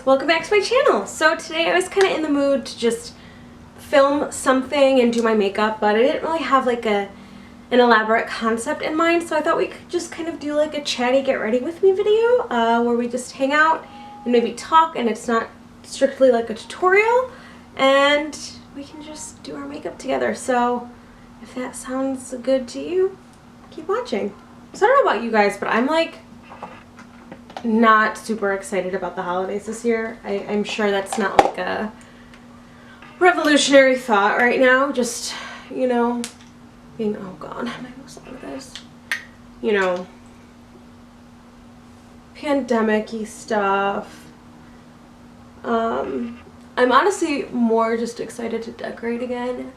welcome back to my channel. So today I was kind of in the mood to just film something and do my makeup, but I didn't really have like an elaborate concept in mind, so I thought we could just kind of do like a chatty get ready with me video where we just hang out and maybe talk, and it's not strictly like a tutorial, and we can just do our makeup together. So if that sounds good to you, keep watching. So I don't know about you guys, but I'm like not super excited about the holidays this year. I'm sure that's not like a revolutionary thought right now, just, you know, being, oh god, am I almost out of this? You know, pandemic-y stuff. I'm honestly more just excited to decorate again.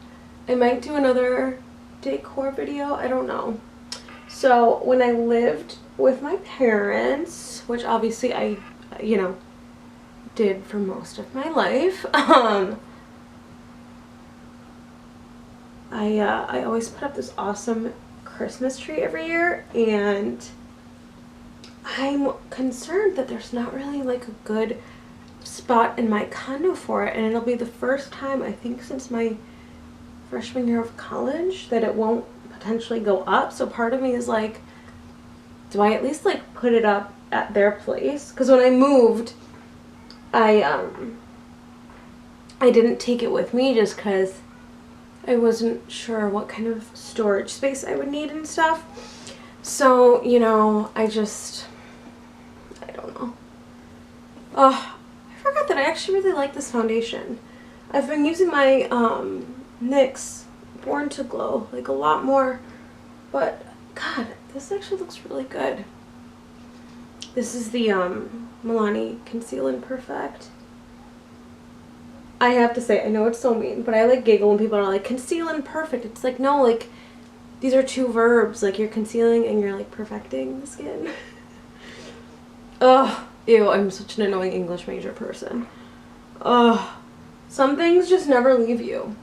I might do another decor video, I don't know. So when I lived with my parents, which obviously I, you know, did for most of my life, I always put up this awesome Christmas tree every year, and I'm concerned that there's not really like a good spot in my condo for it, and it'll be the first time I think since my freshman year of college that it won't potentially go up. So part of me is like, do I at least like put it up at their place? Because when I moved, I didn't take it with me just because I wasn't sure what kind of storage space I would need and stuff. So, you know, I don't know. Oh, I forgot that I actually really like this foundation. I've been using my NYX Born to Glow like a lot more, but god, this actually looks really good. This is the Milani Conceal and Perfect. I have to say, I know it's so mean, but I like giggle when people are like, conceal and perfect. It's like, no, like, these are two verbs. Like, you're concealing and you're like perfecting the skin. Ugh, ew, I'm such an annoying English major person. Ugh, some things just never leave you.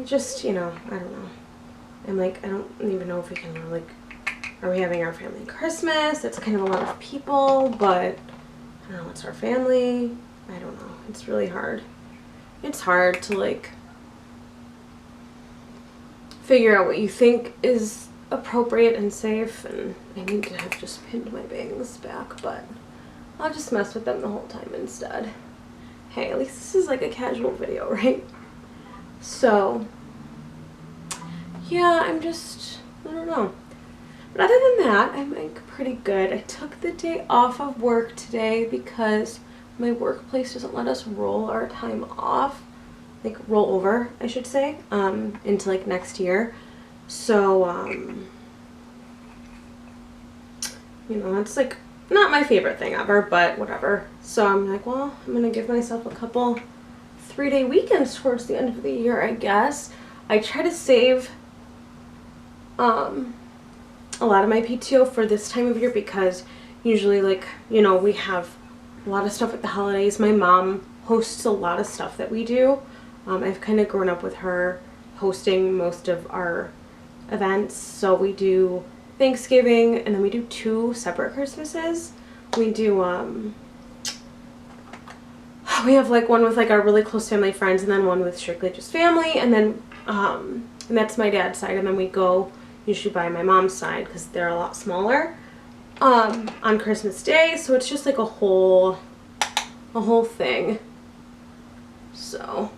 Just, you know, I don't know. I'm like, I don't even know if we can, like, are we having our family Christmas? It's kind of a lot of people, but I don't know, it's our family. I don't know. It's really hard. It's hard to, like, figure out what you think is appropriate and safe, and I need to have just pinned my bangs back, but I'll just mess with them the whole time instead. Hey, at least this is like a casual video, right? So, yeah, I don't know. But other than that, I'm like pretty good. I took the day off of work today because my workplace doesn't let us roll our time off, like roll over, I should say, into like next year. So, you know, it's like not my favorite thing ever, but whatever. So I'm like, well, I'm gonna give myself a couple 3-day weekends towards the end of the year, I guess. I try to save a lot of my PTO for this time of year because usually, like, you know, we have a lot of stuff at the holidays. My mom hosts a lot of stuff that we do. I've kind of grown up with her hosting most of our events. So we do Thanksgiving, and then we do 2 separate Christmases. We do, we have like one with like our really close family friends, and then one with strictly just family, and then, and that's my dad's side, and then we go usually by my mom's side because they're a lot smaller, on Christmas Day. So it's just like a whole thing. So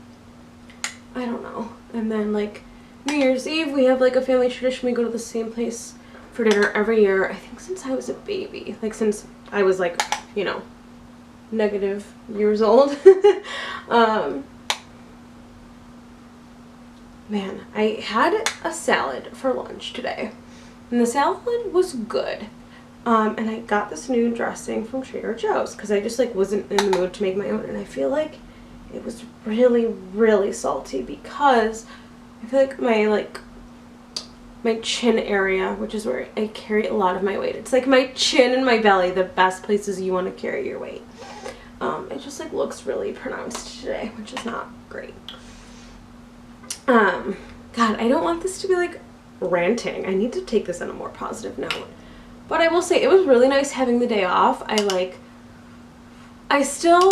I don't know. And then like New Year's Eve, we have like a family tradition. We go to the same place for dinner every year, I think since I was a baby, like since I was like, you know, negative years old. Man, I had a salad for lunch today, and the salad was good. And I got this new dressing from Trader Joe's because I just like wasn't in the mood to make my own, and I feel like it was really, really salty because I feel like my chin area, which is where I carry a lot of my weight. It's like my chin and my belly, the best places you want to carry your weight. It just like looks really pronounced today, which is not great. God, I don't want this to be like ranting. I need to take this on a more positive note. But I will say it was really nice having the day off. I like I still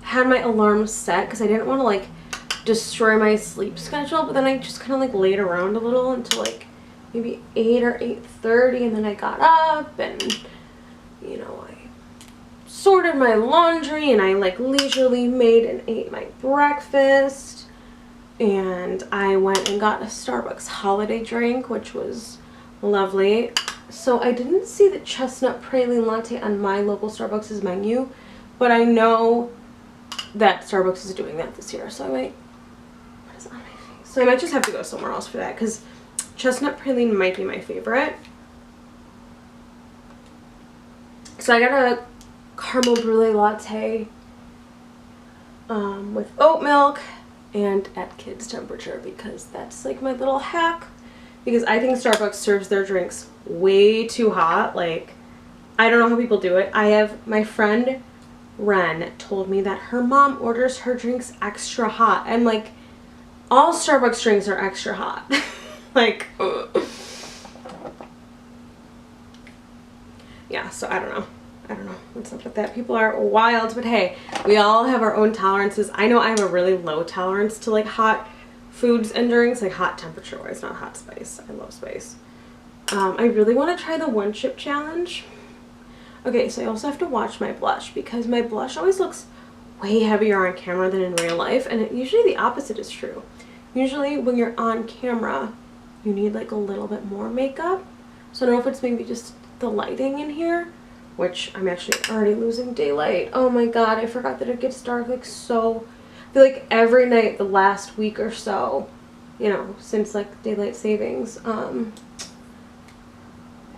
had my alarm set because I didn't want to like destroy my sleep schedule, but then I just kind of like laid around a little until like maybe 8 or 8:30, and then I got up and, you know, I sorted my laundry and I like leisurely made and ate my breakfast, and I went and got a Starbucks holiday drink, which was lovely. So I didn't see the chestnut praline latte on my local Starbucks' menu, but I know that Starbucks is doing that this year, so I might, what is on my face? So I might just have to go somewhere else for that, because chestnut praline might be my favorite. So I got a caramel brulee latte with oat milk and at kids temperature, because that's like my little hack, because I think Starbucks serves their drinks way too hot. Like, I don't know how people do it. I have my friend Ren told me that her mom orders her drinks extra hot. I'm like, all Starbucks drinks are extra hot. Like, ugh. Yeah, so I don't know what's up with that. People are wild, but hey, we all have our own tolerances. I know I have a really low tolerance to like hot foods and drinks, like hot temperature wise, not hot spice. I love spice. I really want to try the one chip challenge. Okay, so I also have to watch my blush, because my blush always looks way heavier on camera than in real life, and usually the opposite is true. Usually when you're on camera, you need like a little bit more makeup. So I don't know if it's maybe just the lighting in here, which I'm actually already losing daylight. Oh my god, I forgot that it gets dark like so, I feel like every night the last week or so, you know, since like daylight savings,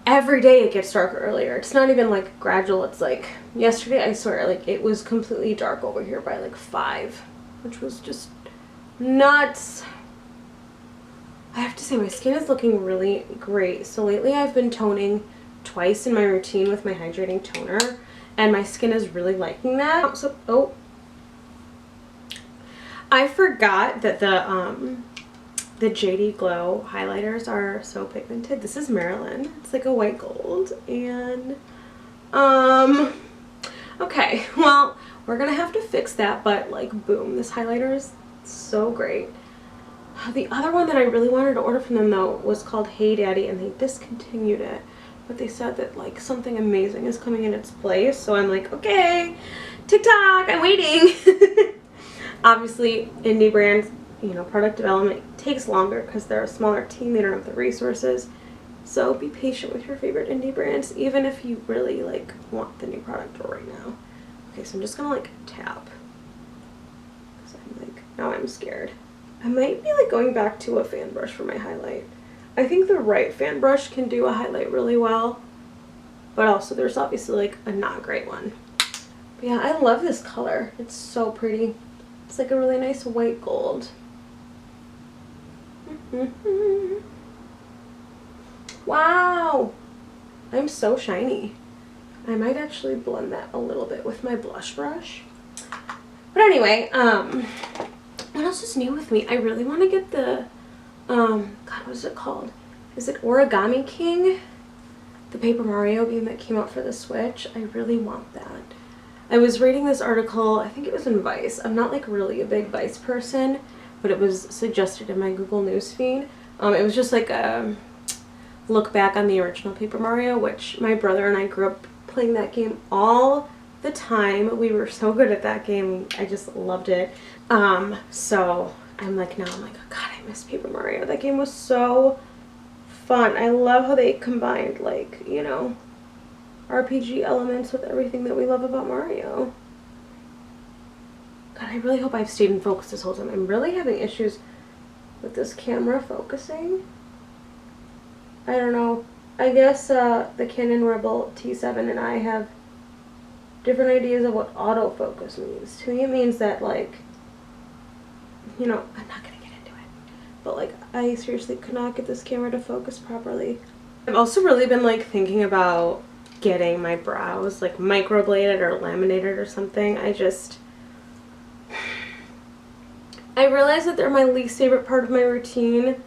every day it gets darker earlier. It's not even like gradual. It's like yesterday, I swear, like it was completely dark over here by like 5, which was just nuts. I have to say my skin is looking really great. So lately I've been toning twice in my routine with my hydrating toner, and my skin is really liking that. So, oh, I forgot that the JD Glow highlighters are so pigmented. This is Maryland. It's like a white gold. And, okay, well, we're gonna have to fix that, but like, boom, this highlighter is so great. The other one that I really wanted to order from them though was called Hey Daddy, and they discontinued it. But they said that like something amazing is coming in its place. So I'm like, okay, TikTok, I'm waiting. Obviously, indie brands, you know, product development takes longer because they're a smaller team. They don't have the resources. So be patient with your favorite indie brands, even if you really like want the new product right now. Okay, so I'm just gonna like tap. Because I'm like, now I'm scared. I might be like going back to a fan brush for my highlight. I think the right fan brush can do a highlight really well, but also there's obviously like a not great one. But yeah, I love this color. It's so pretty. It's like a really nice white gold. Wow! I'm so shiny. I might actually blend that a little bit with my blush brush. But anyway, what else is new with me? I really want to get the, God, what is it called? Is it Origami King? The Paper Mario game that came out for the Switch. I really want that. I was reading this article, I think it was in Vice. I'm not like really a big Vice person, but it was suggested in my Google News feed. It was just like a look back on the original Paper Mario, which my brother and I grew up playing that game all the time. We were so good at that game. I just loved it. So I'm like, now I'm like, oh god, I miss Paper Mario. That game was so fun. I love how they combined, like, you know, RPG elements with everything that we love about Mario. God, I really hope I've stayed in focus this whole time. I'm really having issues with this camera focusing. I don't know. I guess the Canon Rebel T7 and I have different ideas of what autofocus means. To me it means that, like, you know, I'm not gonna get into it, but like, I seriously could not get this camera to focus properly. I've also really been like thinking about getting my brows like microbladed or laminated or something. I realize that they're my least favorite part of my routine.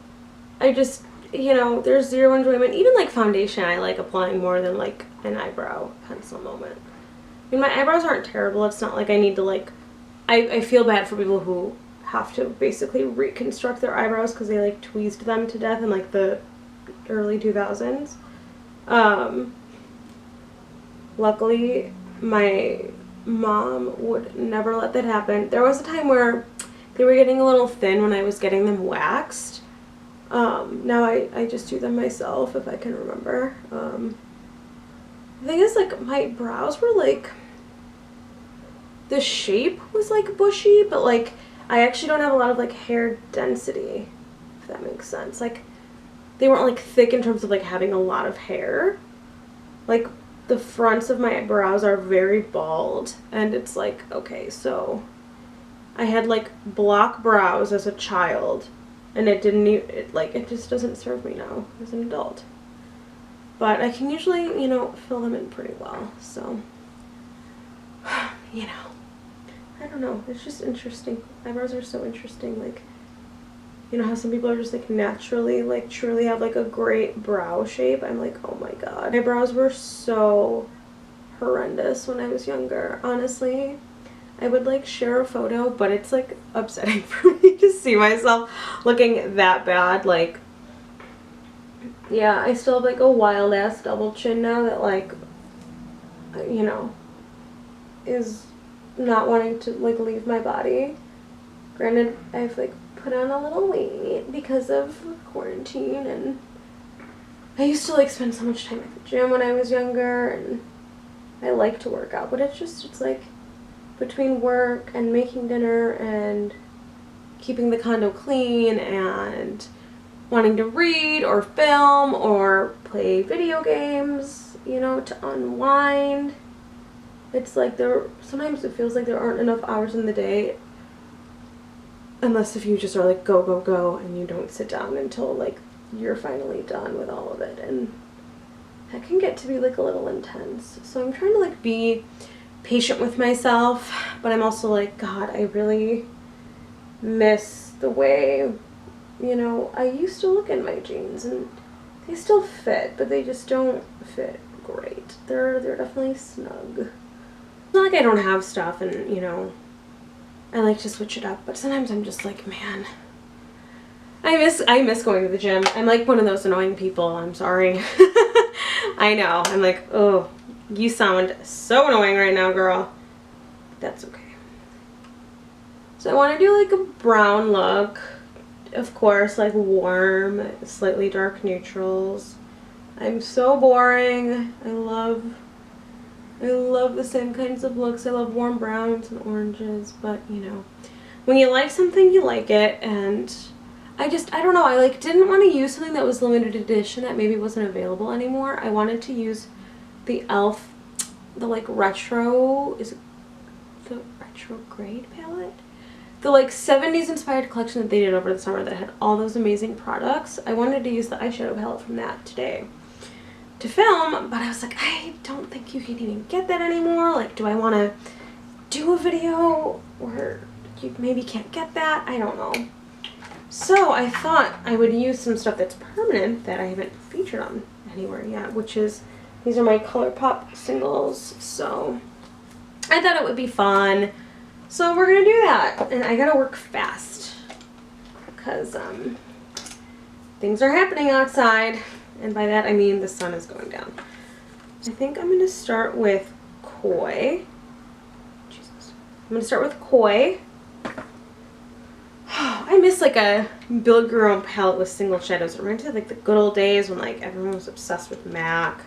I just, you know, there's zero enjoyment. Even like foundation I like applying more than like an eyebrow pencil moment. mean, my eyebrows aren't terrible. It's not like I need to like, I feel bad for people who have to basically reconstruct their eyebrows because they like tweezed them to death in like the early 2000s. Luckily, my mom would never let that happen. There was a time where they were getting a little thin when I was getting them waxed. Now I just do them myself if I can remember. The thing is, like, my brows were like, the shape was like bushy, but like I actually don't have a lot of like hair density, if that makes sense. Like, they weren't like thick in terms of like having a lot of hair. Like, the fronts of my brows are very bald, and it's like, okay, so I had like block brows as a child, and it didn't even, it just doesn't serve me now as an adult. But I can usually, you know, fill them in pretty well, so, you know, I don't know, it's just interesting. Eyebrows are so interesting, like, you know how some people are just like naturally, like truly have like a great brow shape? I'm like, oh my god. My brows were so horrendous when I was younger, honestly. I would like share a photo, but it's like upsetting for me to see myself looking that bad. Like, yeah, I still have like a wild ass double chin now that like, you know, is not wanting to like leave my body. Granted, I've like put on a little weight because of quarantine, and I used to like spend so much time at the gym when I was younger, and I like to work out, but it's like between work and making dinner and keeping the condo clean and wanting to read or film or play video games, you know, to unwind. It's like sometimes it feels like there aren't enough hours in the day, unless if you just are like go, go, go, and you don't sit down until like you're finally done with all of it, and that can get to be like a little intense. So I'm trying to like be patient with myself, but I'm also like, God, I really miss the way, you know, I used to look in my jeans, and they still fit, but they just don't fit great. They're definitely snug. It's not like I don't have stuff, and you know, I like to switch it up, but sometimes I'm just like, man, I miss going to the gym. I'm like one of those annoying people, I'm sorry. I know, I'm like, oh, you sound so annoying right now, girl. That's okay. So I want to do like a brown look, of course, like warm, slightly dark neutrals. I'm so boring. I love the same kinds of looks. I love warm browns and oranges, but you know, when you like something, you like it, and I don't know, I like didn't want to use something that was limited edition that maybe wasn't available anymore. I wanted to use the e.l.f. the like retro, is it the retrograde palette? The like 70s inspired collection that they did over the summer that had all those amazing products. I wanted to use the eyeshadow palette from that today to film, but I was like, I don't think you can even get that anymore. Like, do I want to do a video where you maybe can't get that? I don't know. So I thought I would use some stuff that's permanent that I haven't featured on anywhere yet, which is, these are my ColourPop singles. So I thought it would be fun. So we're gonna do that, and I gotta work fast because things are happening outside. And by that I mean the sun is going down. I think I'm going to start with Koi. Jesus. I'm going to start with Koi. I miss like a build your own palette with single shadows. It reminds me of like the good old days when like everyone was obsessed with MAC.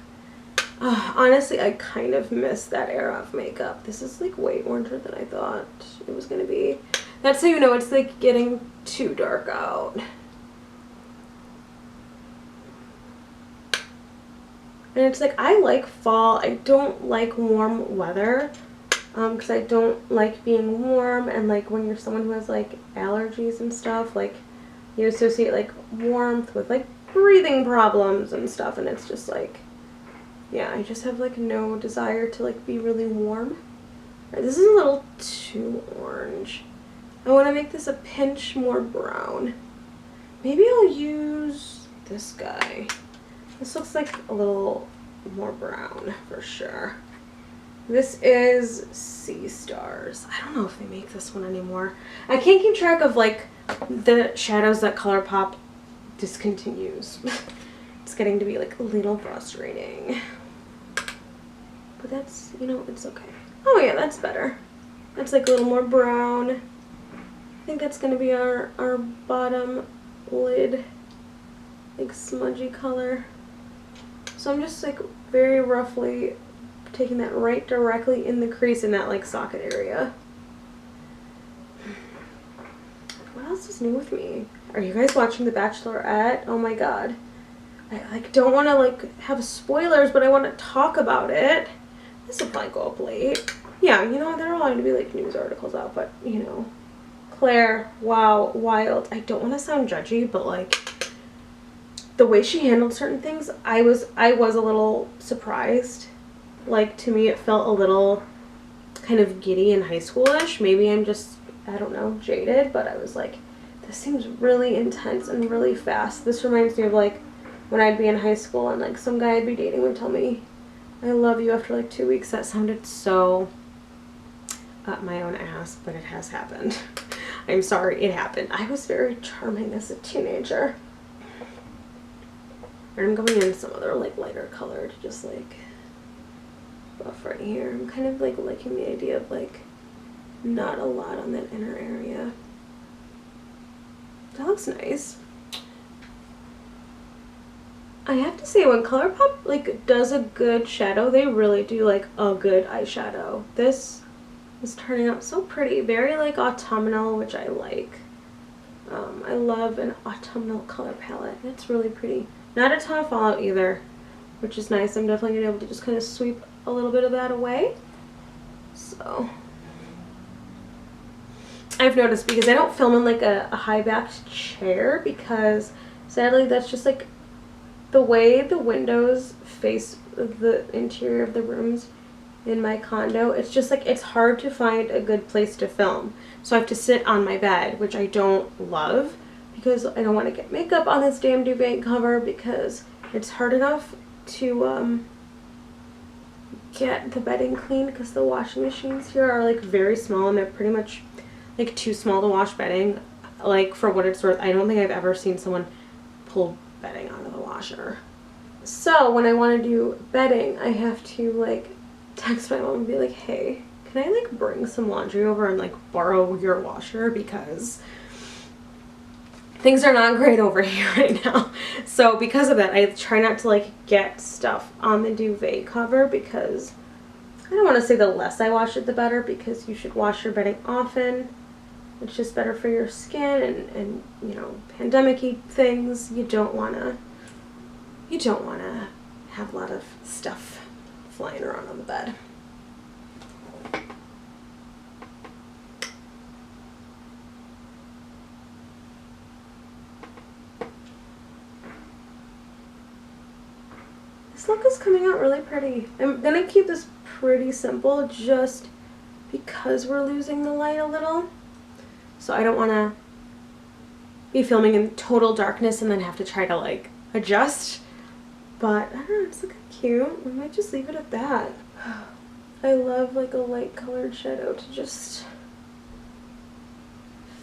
Honestly, I kind of miss that era of makeup. This is like way oranger than I thought it was going to be. That's how you know it's like getting too dark out. And it's like, I like fall. I don't like warm weather because I don't like being warm, and like when you're someone who has like allergies and stuff, like you associate like warmth with like breathing problems and stuff, and it's just like, yeah, I just have like no desire to like be really warm. Right, this is a little too orange. I want to make this a pinch more brown. Maybe I'll use this guy. This looks like a little more brown for sure. This is Sea Stars. I don't know if they make this one anymore. I can't keep track of like the shadows that ColourPop discontinues. It's getting to be like a little frustrating. But that's, you know, it's okay. Oh yeah, that's better. That's like a little more brown. I think that's gonna be our bottom lid, like smudgy color. So I'm just like very roughly taking that right directly in the crease in that like socket area. What else is new with me? Are you guys watching The Bachelorette? Oh my god. I like don't want to like have spoilers, but I want to talk about it. This will probably go up late. Yeah, you know, there are going to be like news articles out, but you know. Claire, wow, wild. I don't want to sound judgy, but like the way she handled certain things, I was a little surprised. Like, to me it felt a little kind of giddy and high schoolish. Maybe I'm just, I don't know, jaded, but I was like, this seems really intense and really fast. This reminds me of like when I'd be in high school and like some guy I'd be dating would tell me I love you after like 2 weeks. That sounded so up my own ass, but it has happened. I'm sorry, it happened. I was very charming as a teenager. And I'm going in some other like lighter color to just like buff right here. I'm kind of like liking the idea of like not a lot on that inner area. That looks nice. I have to say, when ColourPop like does a good shadow, they really do like a good eyeshadow. This is turning out so pretty, very like autumnal, which I like. I love an autumnal color palette. It's really pretty. Not a ton of fallout either, which is nice. I'm definitely gonna be able to just kind of sweep a little bit of that away. So I've noticed, because I don't film in like a high-backed chair, because sadly that's just like the way the windows face the interior of the rooms in my condo. It's just like it's hard to find a good place to film. So I have to sit on my bed, which I don't love, because I don't want to get makeup on this damn duvet cover, because it's hard enough to get the bedding clean, because the washing machines here are like very small and they're pretty much like too small to wash bedding. Like, for what it's worth, I don't think I've ever seen someone pull bedding out of the washer. So when I want to do bedding, I have to like text my mom and be like, hey, can I like bring some laundry over and like borrow your washer, because things are not great over here right now. So because of that, I try not to like get stuff on the duvet cover, because I don't want to say the less I wash it the better, because you should wash your bedding often. It's just better for your skin, and you know, pandemic-y things. You don't wanna have a lot of stuff flying around on the bed. This look is coming out really pretty. I'm gonna keep this pretty simple just because we're losing the light a little. So I don't want to be filming in total darkness and then have to try to like adjust. But I don't know, it's looking cute. We might just leave it at that. I love like a light colored shadow to just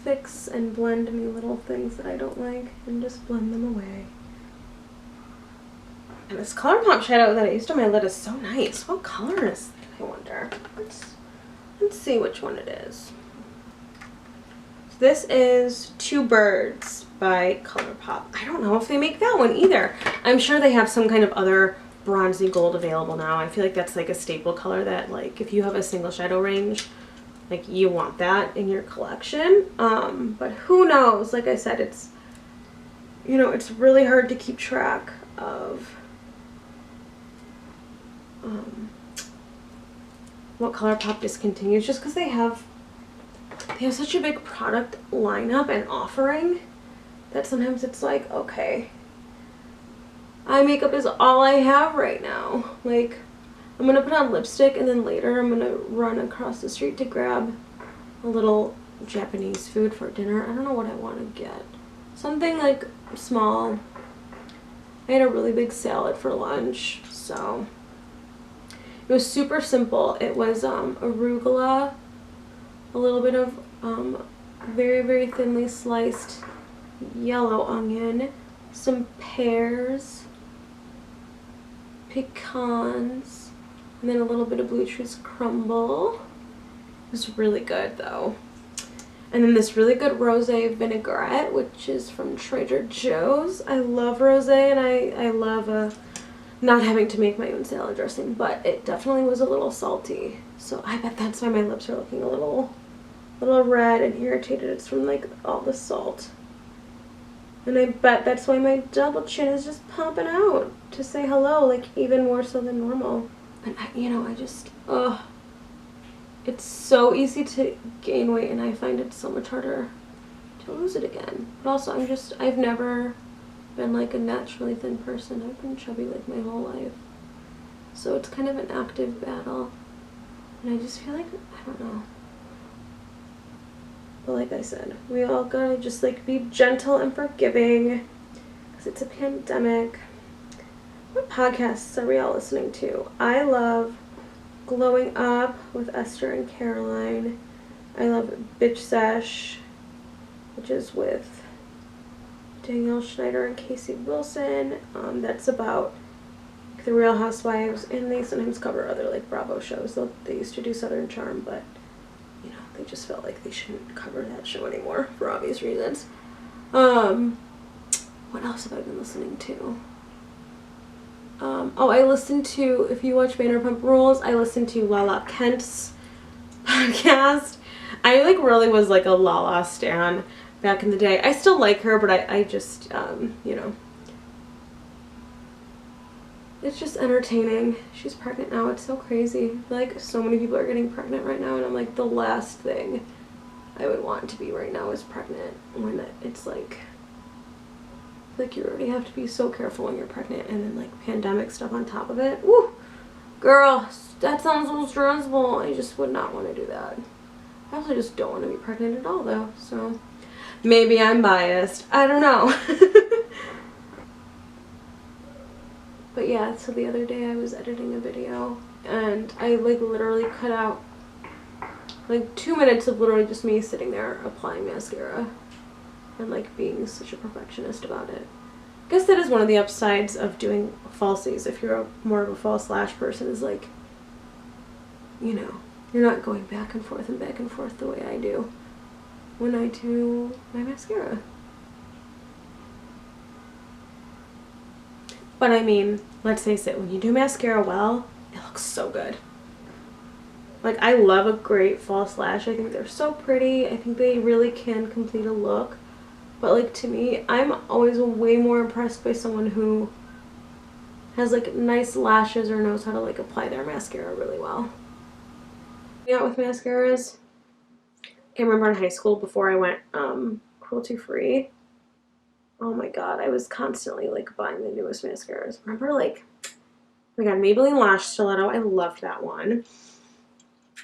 fix and blend any little things that I don't like and just blend them away. And this ColourPop shadow that I used on my lid is so nice. What color is it, I wonder? Let's see which one it is. This is Two Birds by ColourPop. I don't know if they make that one either. I'm sure they have some kind of other bronzy gold available now. I feel like that's like a staple color that, like, if you have a single shadow range, like, you want that in your collection. But who knows? Like I said, it's, you know, it's really hard to keep track of what ColourPop discontinues, just because they have such a big product lineup and offering that sometimes it's like, okay, eye makeup is all I have right now. Like, I'm gonna put on lipstick and then later I'm gonna run across the street to grab a little Japanese food for dinner. I don't know what I want to get. Something like small. I had a really big salad for lunch, so It was super simple. It was arugula, a little bit of very, very thinly sliced yellow onion, some pears, pecans, and then a little bit of blue cheese crumble. It was really good though. And then this really good rosé vinaigrette, which is from Trader Joe's. I love rosé, and I love not having to make my own salad dressing, but it definitely was a little salty. So I bet that's why my lips are looking a little red and irritated. It's from like all the salt. And I bet that's why my double chin is just popping out to say hello, like even more so than normal. But you know, I just, it's so easy to gain weight, and I find it so much harder to lose it again. But also, I've never been like a naturally thin person. I've been chubby like my whole life. So it's kind of an active battle. And I just feel like, I don't know. But like I said, we all gotta just like be gentle and forgiving, because it's a pandemic. What podcasts are we all listening to? I love Glowing Up with Esther and Caroline. I love Bitch Sesh, which is with Danielle Schneider and Casey Wilson. That's about the Real Housewives, and they sometimes cover other like Bravo shows. They used to do Southern Charm, but you know, they just felt like they shouldn't cover that show anymore for obvious reasons. What else have I been listening to? I listened to, if you watch Vanderpump Rules, I listened to Lala Kent's podcast. I like really was like a Lala stan back in the day. I still like her, but I just, you know, it's just entertaining. She's pregnant now. It's so crazy. I feel like so many people are getting pregnant right now, and I'm like, the last thing I would want to be right now is pregnant, when it's like you already have to be so careful when you're pregnant, and then like pandemic stuff on top of it. Woo! Girl, that sounds so stressful. I just would not want to do that. I also just don't want to be pregnant at all though, so maybe I'm biased. I don't know. But yeah, so the other day I was editing a video, and I like literally cut out like 2 minutes of literally just me sitting there applying mascara and like being such a perfectionist about it. I guess that is one of the upsides of doing falsies, if you're more of a false lash person, is like, you know, you're not going back and forth the way I do when I do my mascara. But I mean, let's face it, when you do mascara well, it looks so good. Like, I love a great false lash. I think they're so pretty. I think they really can complete a look. But like, to me, I'm always way more impressed by someone who has like nice lashes or knows how to like apply their mascara really well. Yeah, with mascaras, I remember in high school before I went cruelty free, oh my god, I was constantly like buying the newest mascaras. Remember, like, oh my god, Maybelline Lash Stiletto, I loved that one.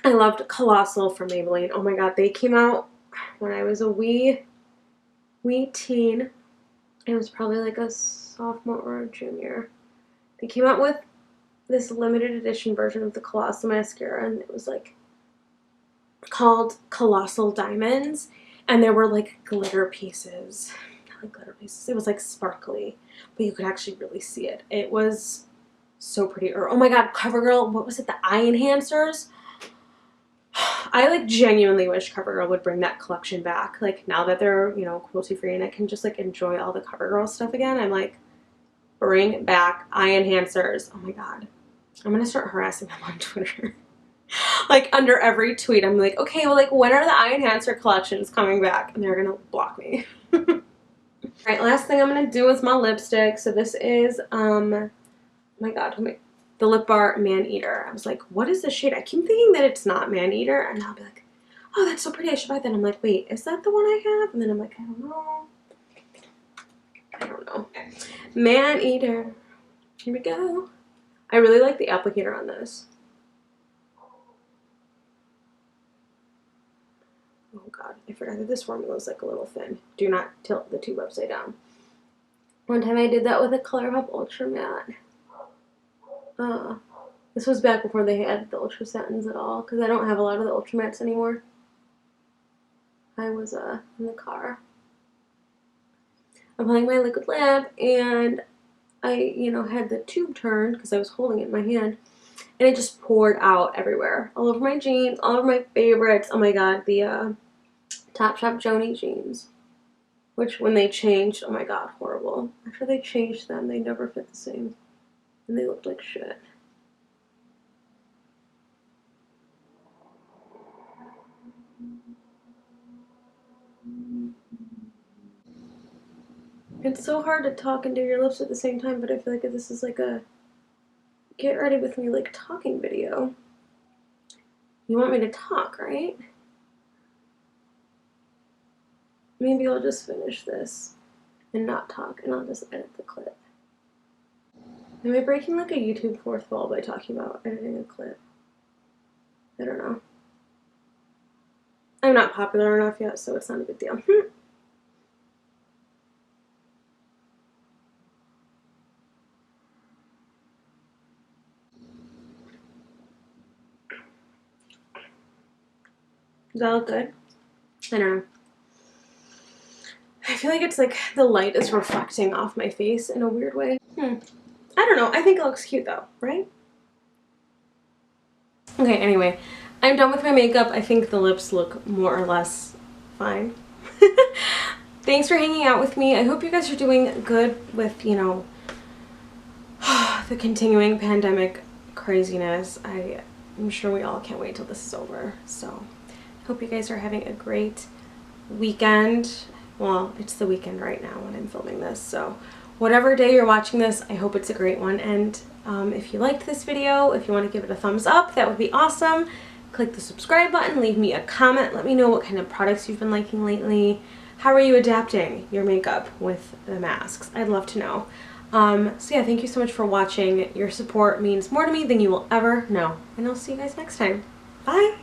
I loved Colossal from Maybelline. Oh my god, they came out when I was a wee teen. It was probably like a sophomore or a junior. They came out with this limited edition version of the Colossal mascara, and it was like called Colossal Diamonds, and there were like glitter pieces. Not like glitter pieces, it was like sparkly, but you could actually really see it. It was so pretty. Or oh my god, CoverGirl, what was it, the eye enhancers? I like genuinely wish CoverGirl would bring that collection back. Like, now that they're, you know, cruelty free and I can just like enjoy all the CoverGirl stuff again, I'm like, bring back eye enhancers. Oh my god, I'm gonna start harassing them on Twitter. Like, under every tweet I'm like, okay, well, like, when are the eye enhancer collections coming back? And they're gonna block me. Alright, last thing I'm gonna do is my lipstick. So this is oh my god, the Lip Bar Man Eater. I was like, what is the shade? I keep thinking that it's not Man Eater, and I'll be like, oh, that's so pretty, I should buy that. I'm like, wait, is that the one I have? And then I'm like, I don't know. Man Eater. Here we go. I really like the applicator on this. Oh god, I forgot that this formula is like a little thin. Do not tilt the tube upside down. One time I did that with a ColourPop Ultra Matte. This was back before they had the Ultra Satins at all, because I don't have a lot of the Ultra Mattes anymore. I was in the car. I'm applying my liquid lip, and I, had the tube turned because I was holding it in my hand, and it just poured out everywhere. All over my jeans, all over my favorites. Oh my god, the Topshop Joni jeans. Which, when they changed, oh my god, horrible. After they changed them, they never fit the same. And they looked like shit. It's so hard to talk and do your lips at the same time, but I feel like this is like a get ready with me like talking video. You want me to talk, right? Maybe I'll just finish this and not talk, and I'll just edit the clip. Am I breaking like a YouTube fourth wall by talking about editing a clip? I don't know. I'm not popular enough yet, so it's not a big deal. Does that look good? I don't know. I feel like it's like the light is reflecting off my face in a weird way. I don't know. I think it looks cute though, right? Okay, anyway. I'm done with my makeup. I think the lips look more or less fine. Thanks for hanging out with me. I hope you guys are doing good with, the continuing pandemic craziness. I'm sure we all can't wait till this is over. So, hope you guys are having a great weekend. Well, it's the weekend right now when I'm filming this, so whatever day you're watching this, I hope it's a great one. And if you liked this video, if you want to give it a thumbs up, that would be awesome. Click the subscribe button, leave me a comment, let me know what kind of products you've been liking lately. How are you adapting your makeup with the masks? I'd love to know. So yeah, thank you so much for watching. Your support means more to me than you will ever know. And I'll see you guys next time. Bye!